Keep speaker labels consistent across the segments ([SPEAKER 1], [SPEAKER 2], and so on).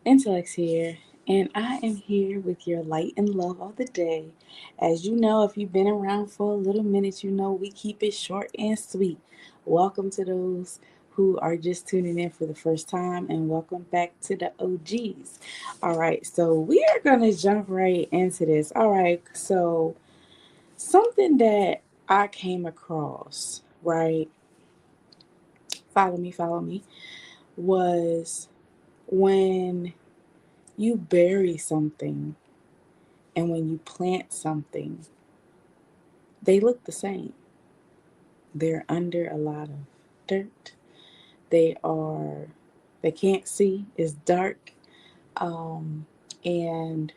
[SPEAKER 1] Intelexx here, and I am here with your light and love of the day. As you know, if you've been around for a little minute, you know we keep it short and sweet. Welcome to those who are just tuning in for the first time, and welcome back to the OGs. All right, so we are going to jump right into this. All right, so something that I came across, right? Follow me, was when you bury something and when you plant something, they look the same. They're under a lot of dirt. They are, they can't see, it's dark. Um, and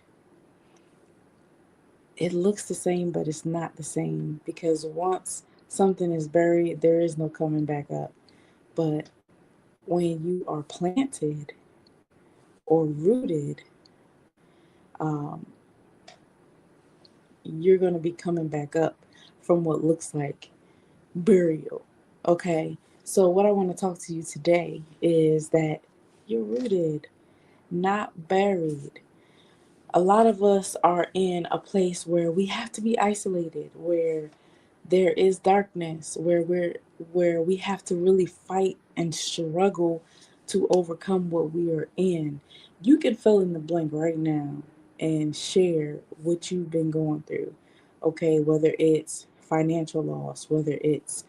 [SPEAKER 1] it looks the same, but it's not the same because once something is buried, there is no coming back up. But when you are planted or rooted, um, you're going to be coming back up from what looks like burial. Okay. So, what I want to talk to you today is that you're rooted, not buried. A lot of us are in a place where we have to be isolated, where there is darkness, where we have to really fight and struggle to overcome what we are in. You can fill in the blank right now and share what you've been going through. Okay, whether it's financial loss, whether it's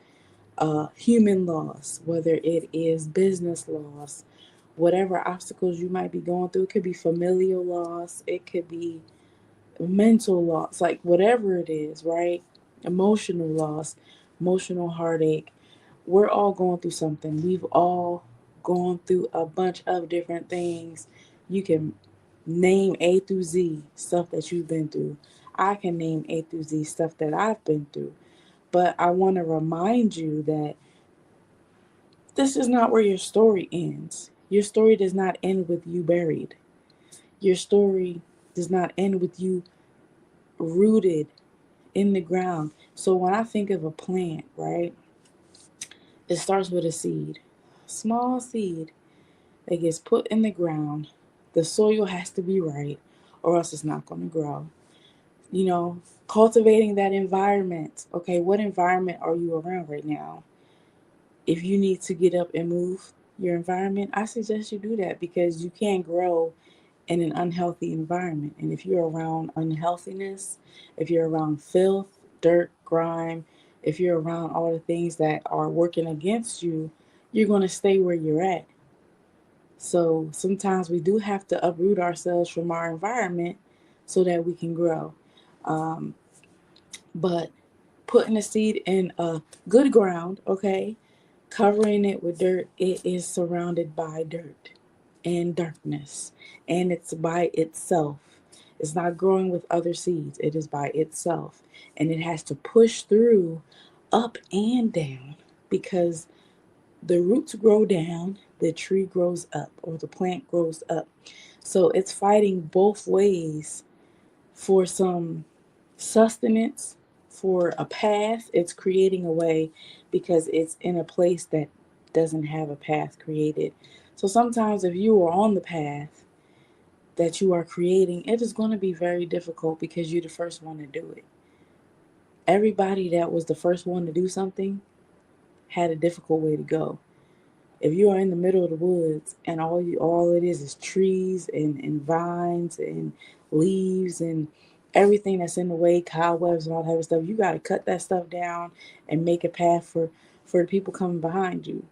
[SPEAKER 1] human loss, whether it is business loss, whatever obstacles you might be going through. It could be familial loss, it could be mental loss, like whatever it is, right? Emotional loss, emotional heartache. We're all going through something. We've all gone through a bunch of different things. You can name A through Z stuff that you've been through. I can name A through Z stuff that I've been through. But I want to remind you that this is not where your story ends. Your story does not end with you buried. Your story does not end with you rooted in the ground. So when I think of a plant, right, it starts with a seed, small seed that gets put in the ground. The soil has to be right, or else it's not going to grow. You know, cultivating that environment. Okay, what environment are you around right now? If you need to get up and move your environment, I suggest you do that because you can't grow in an unhealthy environment. And if you're around unhealthiness, if you're around filth, dirt, grime, if you're around all the things that are working against you, you're going to stay where you're at. So sometimes we do have to uproot ourselves from our environment so that we can grow. Um, but putting a seed in a good ground, okay, covering it with dirt, it is surrounded by dirt and darkness, and it's by itself. It's not growing with other seeds, it is by itself. And it has to push through up and down because the roots grow down, the tree grows up, or the plant grows up. So it's fighting both ways for some sustenance, for a path. It's creating a way because it's in a place that doesn't have a path created. So sometimes, if you are on the path that you are creating, it is going to be very difficult because you're the first one to do it. Everybody that was the first one to do something had a difficult way to go. If you are in the middle of the woods and all it is trees and vines and leaves and everything that's in the way, cobwebs and all that type of stuff, you got to cut that stuff down and make a path for the people coming behind you.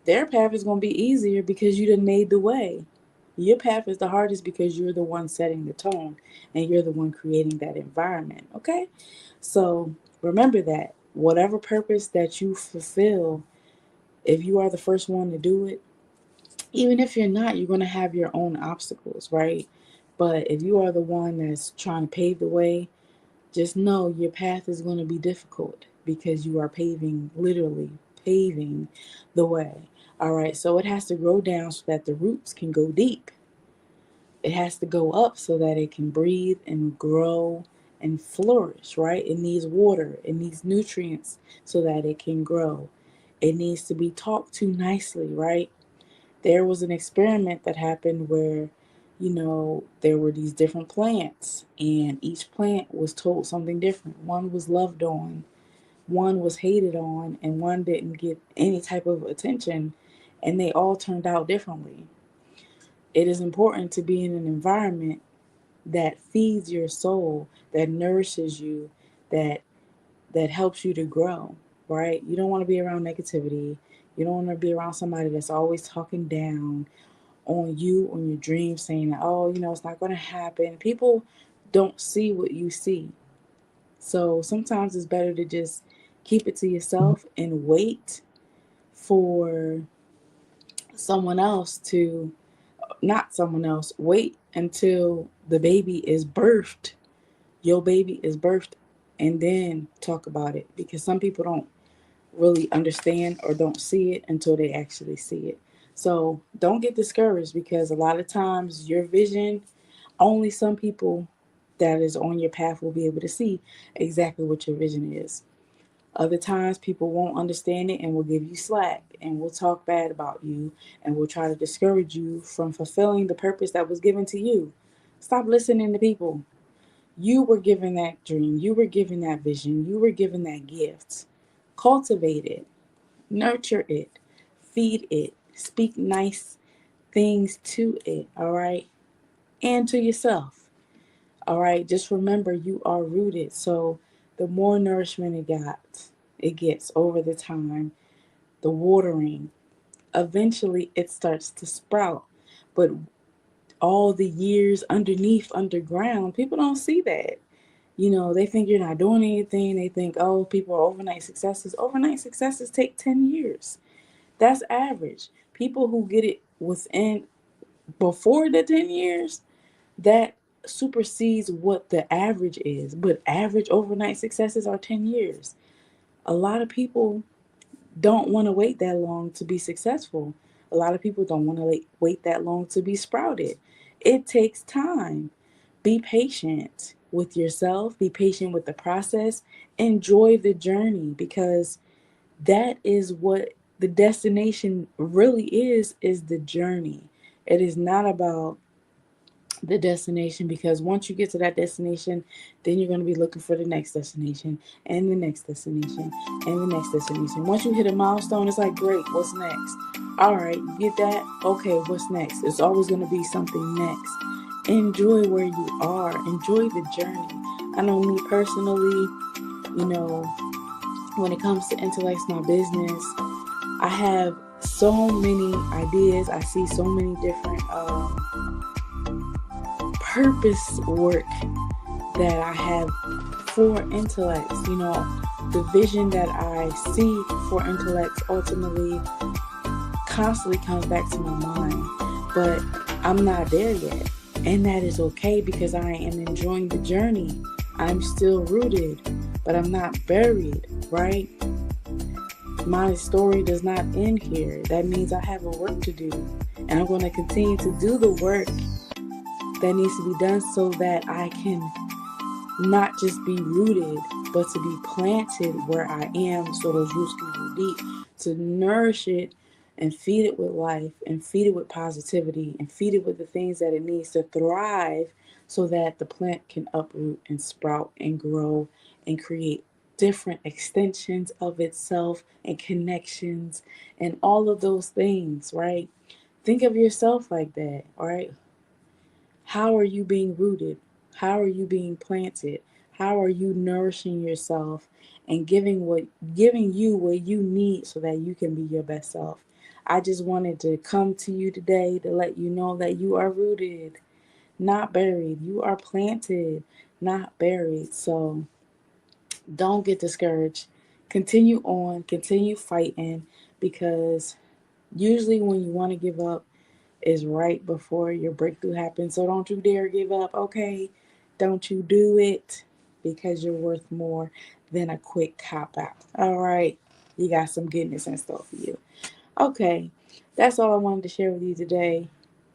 [SPEAKER 1] Their path is going to be easier because you done made the way. Your path is the hardest because you're the one setting the tone and you're the one creating that environment. Okay, so remember that whatever purpose that you fulfill, if you are the first one to do it, even if you're not, you're going to have your own obstacles, right? But if you are the one that's trying to pave the way, just know your path is going to be difficult because you are paving, literally paving the way. All right, so it has to grow down so that the roots can go deep. It has to go up so that it can breathe and grow and flourish, right? It needs water, it needs nutrients so that it can grow. It needs to be talked to nicely, right? There was an experiment that happened where There were these different plants, and each plant was told something different. One was loved on, one was hated on, and one didn't get any type of attention, and they all turned out differently. It is important to be in an environment that feeds your soul, that nourishes you, that that helps you to grow, right? You don't want to be around negativity. You don't want to be around somebody that's always talking down on you, on your dreams, saying that, oh, it's not going to happen. People don't see what you see. So sometimes it's better to just keep it to yourself and wait for someone else to, not someone else, wait until the baby is birthed, your baby is birthed, and then talk about it, because some people don't really understand or don't see it until they actually see it. So don't get discouraged, because a lot of times your vision, only some people that is on your path will be able to see exactly what your vision is. Other times people won't understand it and will give you slack and will talk bad about you and will try to discourage you from fulfilling the purpose that was given to you. Stop listening to people. You were given that dream, you were given that vision, you were given that gift. Cultivate it, nurture it, feed it, speak nice things to it, all right? And to yourself, all right? Just remember you are rooted. So the more nourishment it gets over the time, the watering, eventually it starts to sprout. But all the years underground, people don't see that. They think you're not doing anything. They think, oh, people are overnight successes. Overnight successes take 10 years. That's average. People who get it within before the 10 years, that supersedes what the average is. But average overnight successes are 10 years. A lot of people don't want to wait that long to be successful. A lot of people don't want to wait that long to be sprouted. It takes time. Be patient with yourself, be patient with the process, enjoy the journey, because that is what the destination really is the journey. It is not about the destination, because once you get to that destination, then you're going to be looking for the next destination and the next destination and the next destination. Once you hit a milestone, it's like, great, what's next? All right, you get that? Okay, what's next? It's always going to be something next. Enjoy where you are, enjoy the journey. I know me personally, you know, when it comes to Intelexx, my business, I have so many ideas. I see so many different purpose work that I have for Intelexx. The vision that I see for Intelexx ultimately constantly comes back to my mind, but I'm not there yet. And that is okay, because I am enjoying the journey. I'm still rooted, but I'm not buried, right? My story does not end here. That means I have a work to do. And I'm going to continue to do the work that needs to be done, so that I can not just be rooted, but to be planted where I am, so those roots can go deep, to nourish it and feed it with life and feed it with positivity and feed it with the things that it needs to thrive, so that the plant can uproot and sprout and grow and create different extensions of itself and connections and all of those things, right? Think of yourself like that, all right? How are you being rooted? How are you being planted? How are you nourishing yourself and giving you what you need so that you can be your best self? I just wanted to come to you today to let you know that you are rooted, not buried. You are planted, not buried. So don't get discouraged. Continue on, continue fighting, because usually when you want to give up is right before your breakthrough happens. So don't you dare give up, okay? Don't you do it, because you're worth more than a quick cop out. All right. You got some goodness in store for you. Okay. That's all I wanted to share with you today.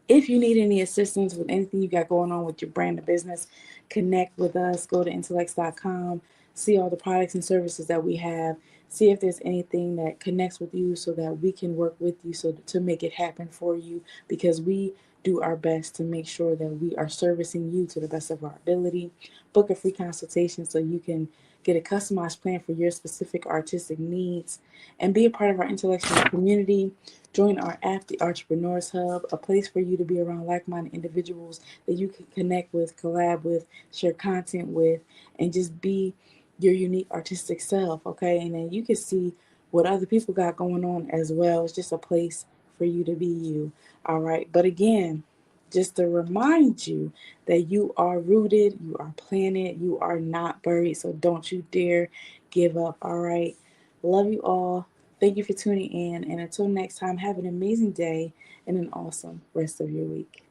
[SPEAKER 1] If you need any assistance with anything you got going on with your brand or business, connect with us. Go to Intelexx.com, see all the products and services that we have. See if there's anything that connects with you, so that we can work with you to make it happen for you, because we do our best to make sure that we are servicing you to the best of our ability. Book a free consultation so you can get a customized plan for your specific artistic needs, and be a part of our intellectual community. Join our app, the Artrepreneurs Hub, a place for you to be around like-minded individuals that you can connect with, collab with, share content with, and just be your unique artistic self, okay? And then you can see what other people got going on as well. It's just a place for you to be you, all right? But again, just to remind you that you are rooted, you are planted, you are not buried. So don't you dare give up, all right? Love you all. Thank you for tuning in. And until next time, have an amazing day and an awesome rest of your week.